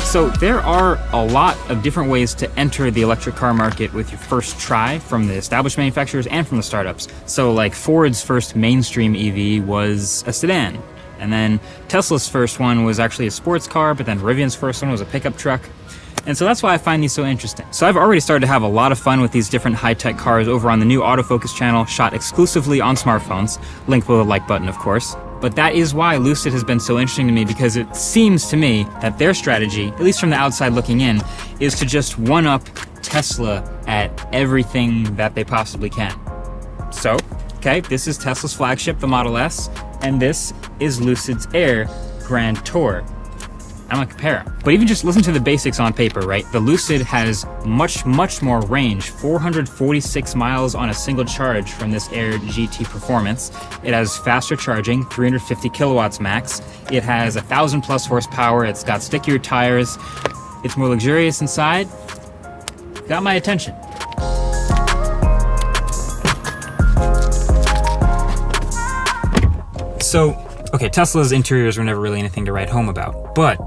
So there are a lot of different ways to enter the electric car market with your first try from the established manufacturers and from the startups. So like Ford's first mainstream EV was a sedan. And then Tesla's first one was actually a sports car, but then Rivian's first one was a pickup truck. And so that's why I find these so interesting. So I've already started to have a lot of fun with these different high-tech cars over on the new autofocus channel, shot exclusively on smartphones, linked with a like button, of course. But that is why Lucid has been so interesting to me, because it seems to me that their strategy, at least from the outside looking in, is to just one-up Tesla at everything that they possibly can. So, okay, this is Tesla's flagship, the Model S, and this is Lucid's Air Grand Tour. I'm gonna compare them. But even just listen to the basics on paper, right? The Lucid has much more range, 446 miles on a single charge from this Air GT Performance. It has faster charging, 350 kilowatts max. It has 1,000 plus horsepower. It's got stickier tires. It's more luxurious inside. Got my attention. So, okay, Tesla's interiors were never really anything to write home about, but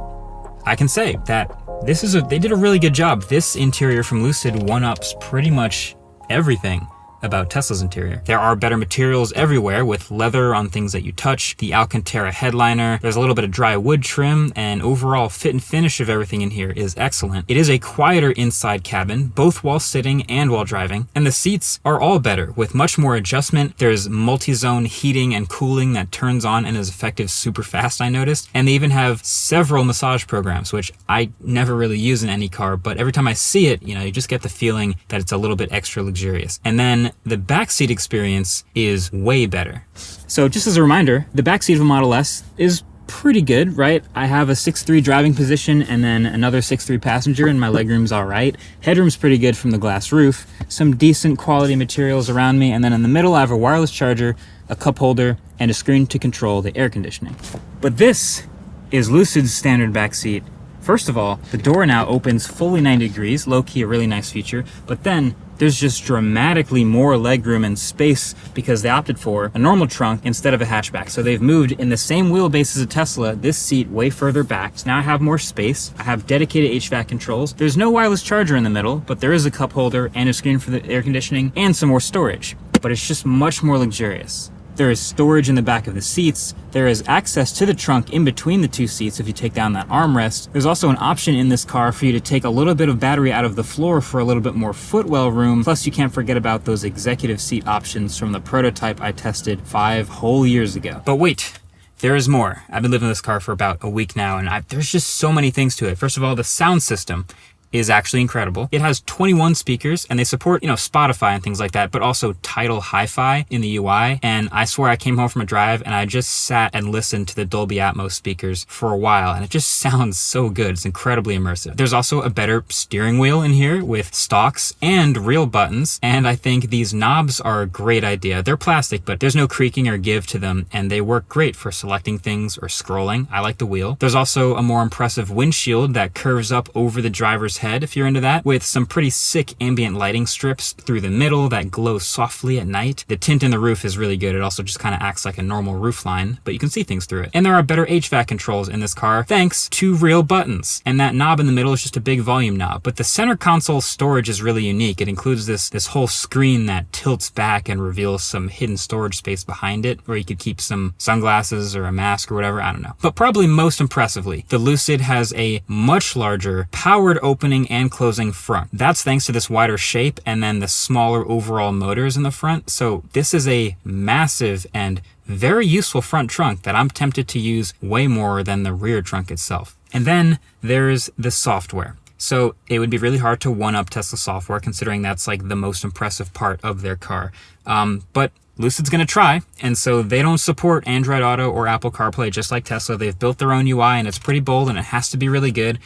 I can say that they did a really good job. This interior from Lucid one-ups pretty much everything about Tesla's interior. There are better materials everywhere, with leather on things that you touch, the Alcantara headliner, there's a little bit of dry wood trim, and overall fit and finish of everything in here is excellent. It is a quieter inside cabin, both while sitting and while driving, and the seats are all better, with much more adjustment. There's multi-zone heating and cooling that turns on and is effective super fast, I noticed, and they even have several massage programs, which I never really use in any car, but every time I see it, you just get the feeling that it's a little bit extra luxurious. And then the backseat experience is way better. So just as a reminder, the backseat of a Model S is pretty good, right? I have a 6'3" driving position and then another 6'3" passenger, and my legroom's all right. Headroom's pretty good from the glass roof, some decent quality materials around me, and then in the middle I have a wireless charger, a cup holder, and a screen to control the air conditioning. But this is Lucid's standard backseat. First of all, the door now opens fully 90 degrees, low-key a really nice feature, but then there's just dramatically more legroom and space because they opted for a normal trunk instead of a hatchback. So they've moved in the same wheelbase as a Tesla, this seat way further back. So now I have more space. I have dedicated HVAC controls. There's no wireless charger in the middle, but there is a cup holder and a screen for the air conditioning and some more storage. But it's just much more luxurious. There is storage in the back of the seats. There is access to the trunk in between the two seats if you take down that armrest. There's also an option in this car for you to take a little bit of battery out of the floor for a little bit more footwell room. Plus, you can't forget about those executive seat options from the prototype I tested 5 whole years ago. But wait, there is more. I've been living in this car for about a week now, and there's just so many things to it. First of all, the sound system is actually incredible. It has 21 speakers, and they support, Spotify and things like that, but also Tidal Hi-Fi in the UI. And I swear I came home from a drive and I just sat and listened to the Dolby Atmos speakers for a while, and it just sounds so good. It's incredibly immersive. There's also a better steering wheel in here with stalks and real buttons, and I think these knobs are a great idea. They're plastic, but there's no creaking or give to them, and they work great for selecting things or scrolling. I like the wheel. There's also a more impressive windshield that curves up over the driver's head, if you're into that, with some pretty sick ambient lighting strips through the middle that glow softly at night. The tint in the roof is really good. It also just kind of acts like a normal roof line, but you can see things through it. And there are better HVAC controls in this car thanks to real buttons. And that knob in the middle is just a big volume knob. But the center console storage is really unique. It includes this whole screen that tilts back and reveals some hidden storage space behind it, where you could keep some sunglasses or a mask or whatever, I don't know. But probably most impressively, the Lucid has a much larger powered opening and closing front. That's thanks to this wider shape and then the smaller overall motors in the front. So this is a massive and very useful front trunk that I'm tempted to use way more than the rear trunk itself. And then there's the software. So it would be really hard to one-up Tesla software, considering that's like the most impressive part of their car. But Lucid's gonna try, and so they don't support Android Auto or Apple CarPlay just like Tesla. They've built their own UI, and it's pretty bold, and it has to be really good.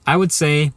I would say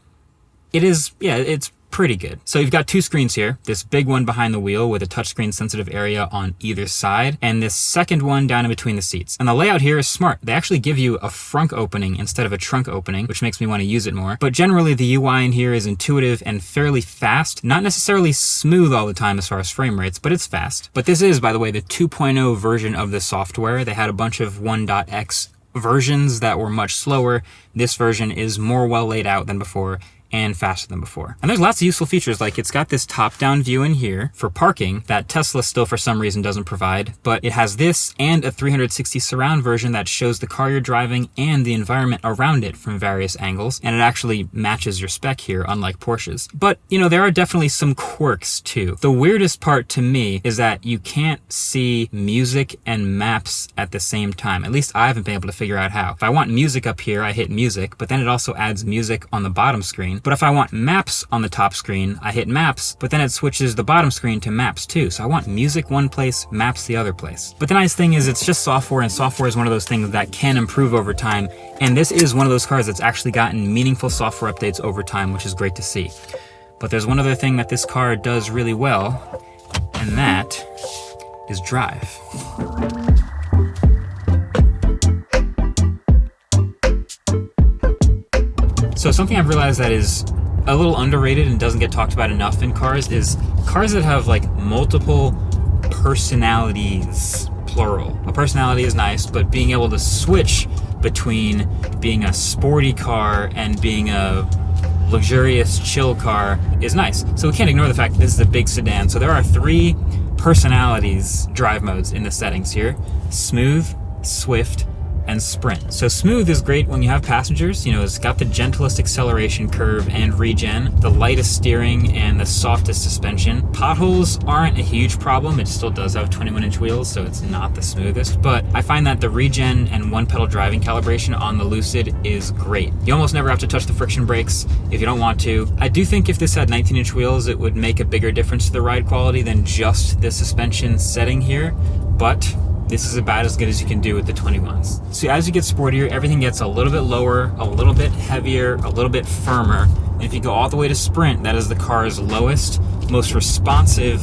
it's pretty good. So you've got 2 screens here, this big one behind the wheel with a touchscreen sensitive area on either side, and this second one down in between the seats. And the layout here is smart. They actually give you a frunk opening instead of a trunk opening, which makes me want to use it more. But generally the UI in here is intuitive and fairly fast, not necessarily smooth all the time as far as frame rates, but it's fast. But this is, by the way, the 2.0 version of the software. They had a bunch of 1.x versions that were much slower. This version is more well laid out than before and faster than before. And there's lots of useful features, like it's got this top-down view in here for parking that Tesla still for some reason doesn't provide, but it has this and a 360 surround version that shows the car you're driving and the environment around it from various angles, and it actually matches your spec here, unlike Porsche's. But, you know, there are definitely some quirks too. The weirdest part to me is that you can't see music and maps at the same time. At least I haven't been able to figure out how. If I want music up here, I hit music, but then it also adds music on the bottom screen. But if I want maps on the top screen, I hit maps, but then it switches the bottom screen to maps too. So I want music one place, maps the other place. But the nice thing is it's just software, and software is one of those things that can improve over time. And this is one of those cars that's actually gotten meaningful software updates over time, which is great to see. But there's one other thing that this car does really well, and that is drive. So something I've realized that is a little underrated and doesn't get talked about enough in cars is cars that have like multiple personalities, plural. A personality is nice, but being able to switch between being a sporty car and being a luxurious chill car is nice. So we can't ignore the fact that this is a big sedan. So there are 3 personalities drive modes in the settings here: smooth, swift, and sprint. So smooth is great when you have passengers. You know, it's got the gentlest acceleration curve and regen, the lightest steering, and the softest suspension. Potholes aren't a huge problem. It still does have 21-inch wheels, so it's not the smoothest, but I find that the regen and one-pedal driving calibration on the Lucid is great. You almost never have to touch the friction brakes if you don't want to. I do think if this had 19-inch wheels, it would make a bigger difference to the ride quality than just the suspension setting here, but this is about as good as you can do with the 21s. So as you get sportier, everything gets a little bit lower, a little bit heavier, a little bit firmer. And if you go all the way to sprint, that is the car's lowest, most responsive,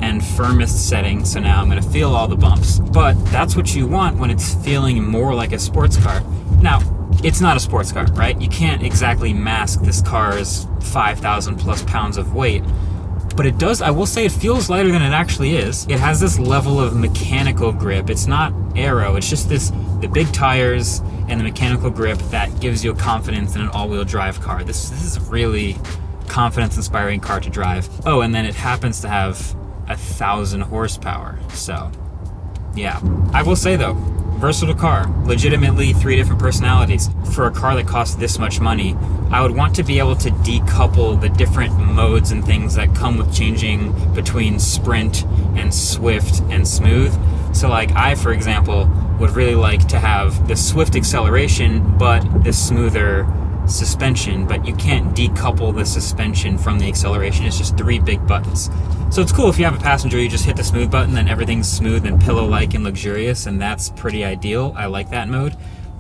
and firmest setting. So now I'm gonna feel all the bumps. But that's what you want when it's feeling more like a sports car. Now, it's not a sports car, right? You can't exactly mask this car's 5,000 plus pounds of weight. But it does, I will say, it feels lighter than it actually is. It has this level of mechanical grip. It's not aero, it's just the big tires and the mechanical grip that gives you a confidence in an all-wheel drive car. This is a really confidence-inspiring car to drive. Oh, and then it happens to have 1,000 horsepower. So, yeah. I will say though, versatile car, legitimately 3 different personalities. For a car that costs this much money, I would want to be able to decouple the different modes and things that come with changing between sprint and swift and smooth. So like I, for example, would really like to have the swift acceleration, but the smoother suspension, but you can't decouple the suspension from the acceleration. It's just 3 big buttons. So it's cool if you have a passenger, you just hit the smooth button, then everything's smooth and pillow-like and luxurious, and that's pretty ideal. I like that mode.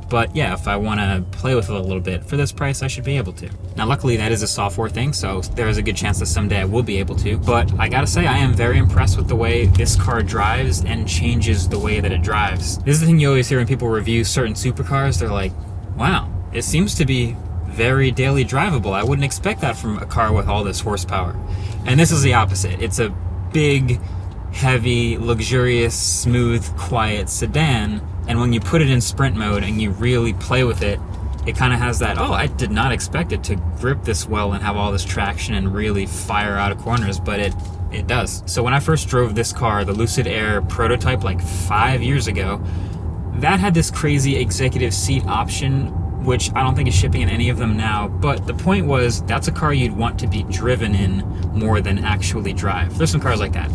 But yeah, if I want to play with it a little bit for this price, I should be able to. Now luckily that is a software thing, so there is a good chance that someday I will be able to. But I gotta say, I am very impressed with the way this car drives and changes the way that it drives. This is the thing you always hear when people review certain supercars. They're like, wow, it seems to be very daily drivable. I wouldn't expect that from a car with all this horsepower. And this is the opposite. It's a big, heavy, luxurious, smooth, quiet sedan. And when you put it in sprint mode and you really play with it, it kind of has that, oh, I did not expect it to grip this well and have all this traction and really fire out of corners, but it does. So when I first drove this car, the Lucid Air prototype like 5 years ago, that had this crazy executive seat option, which I don't think is shipping in any of them now. But the point was, that's a car you'd want to be driven in more than actually drive. There's some cars like that.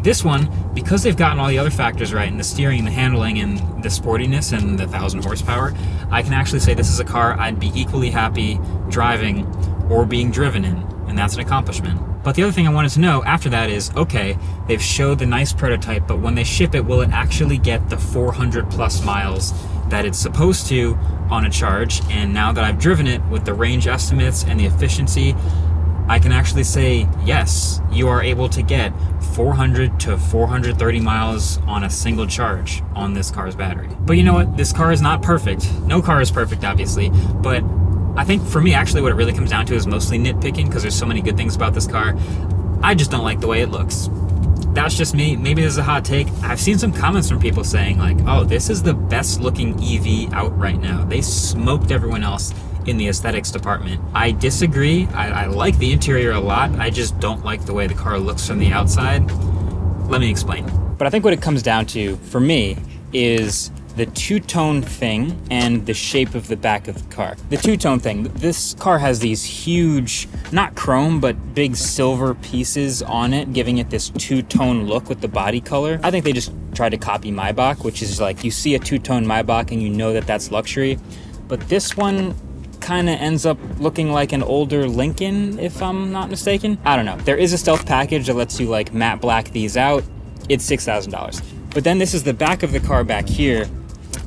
This one, because they've gotten all the other factors right, and the steering and the handling and the sportiness and the 1,000 horsepower, I can actually say this is a car I'd be equally happy driving or being driven in, and that's an accomplishment. But the other thing I wanted to know after that is, okay, they've showed the nice prototype, but when they ship it, will it actually get the 400 plus miles that it's supposed to on a charge? And now that I've driven it with the range estimates and the efficiency, I can actually say, yes, you are able to get 400 to 430 miles on a single charge on this car's battery. But you know what? This car is not perfect. No car is perfect, obviously, but I think for me, actually, what it really comes down to is mostly nitpicking, because there's so many good things about this car. I just don't like the way it looks. that's just me. Maybe this is a hot take. I've seen some comments from people saying like, oh, this is the best looking EV out right now. They smoked everyone else in the aesthetics department. I disagree. I like the interior a lot. I just don't like the way the car looks from the outside. Let me explain. But I think what it comes down to, for me, is the two-tone thing and the shape of the back of the car. The two-tone thing, this car has these huge, not chrome, but big silver pieces on it, giving it this two-tone look with the body color. I think they just tried to copy Maybach, which is like, you see a two-tone Maybach and you know that that's luxury. But this one kind of ends up looking like an older Lincoln, if I'm not mistaken. I don't know. There is a stealth package that lets you like matte black these out. It's $6,000. But then this is the back of the car back here.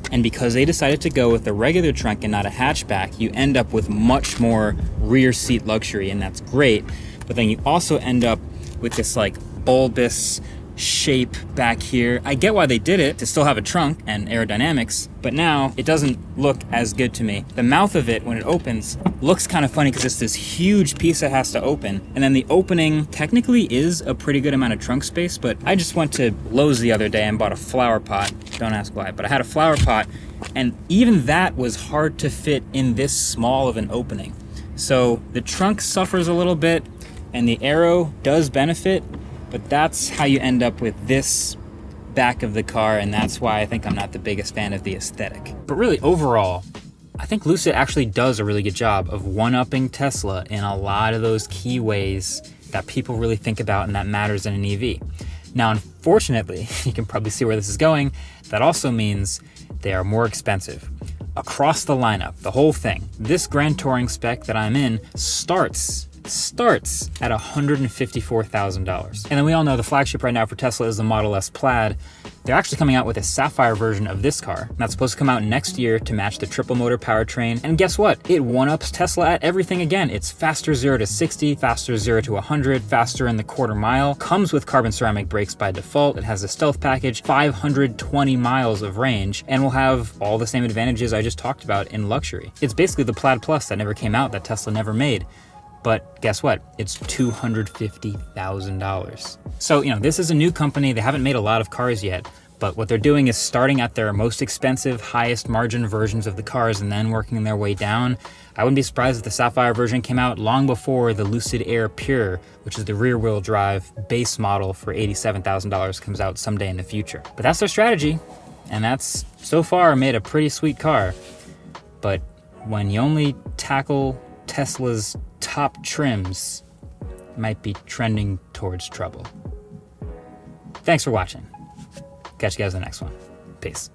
And because they decided to go with a regular trunk and not a hatchback, you end up with much more rear seat luxury, and that's great. But then you also end up with this like bulbous shape back here. I get why they did it, to still have a trunk and aerodynamics, but now it doesn't look as good to me. The mouth of it, when it opens, looks kind of funny because it's this huge piece that has to open. And then the opening technically is a pretty good amount of trunk space, but I just went to Lowe's the other day and bought a flower pot. Don't ask why, but I had a flower pot, and even that was hard to fit in this small of an opening. So the trunk suffers a little bit, and the aero does benefit, but that's how you end up with this back of the car, and that's why I think I'm not the biggest fan of the aesthetic. But really, overall, I think Lucid actually does a really good job of one-upping Tesla in a lot of those key ways that people really think about and that matters in an EV. Now, unfortunately, you can probably see where this is going, that also means they are more expensive. Across the lineup, the whole thing, this Grand Touring spec that I'm in starts at $154,000. And then we all know the flagship right now for Tesla is the Model S Plaid. They're actually coming out with a Sapphire version of this car. That's supposed to come out next year to match the triple motor powertrain. And guess what? It one-ups Tesla at everything again. It's faster 0 to 60, faster 0 to 100, faster in the quarter mile, comes with carbon ceramic brakes by default. It has a stealth package, 520 miles of range, and will have all the same advantages I just talked about in luxury. It's basically the Plaid Plus that never came out, that Tesla never made. But guess what? It's $250,000. So, this is a new company. They haven't made a lot of cars yet, but what they're doing is starting at their most expensive, highest margin versions of the cars and then working their way down. I wouldn't be surprised if the Sapphire version came out long before the Lucid Air Pure, which is the rear-wheel drive base model for $87,000, comes out someday in the future. But that's their strategy, and that's, so far, made a pretty sweet car. But when you only tackle Tesla's top trims, might be trending towards trouble. Thanks for watching. Catch you guys in the next one. Peace.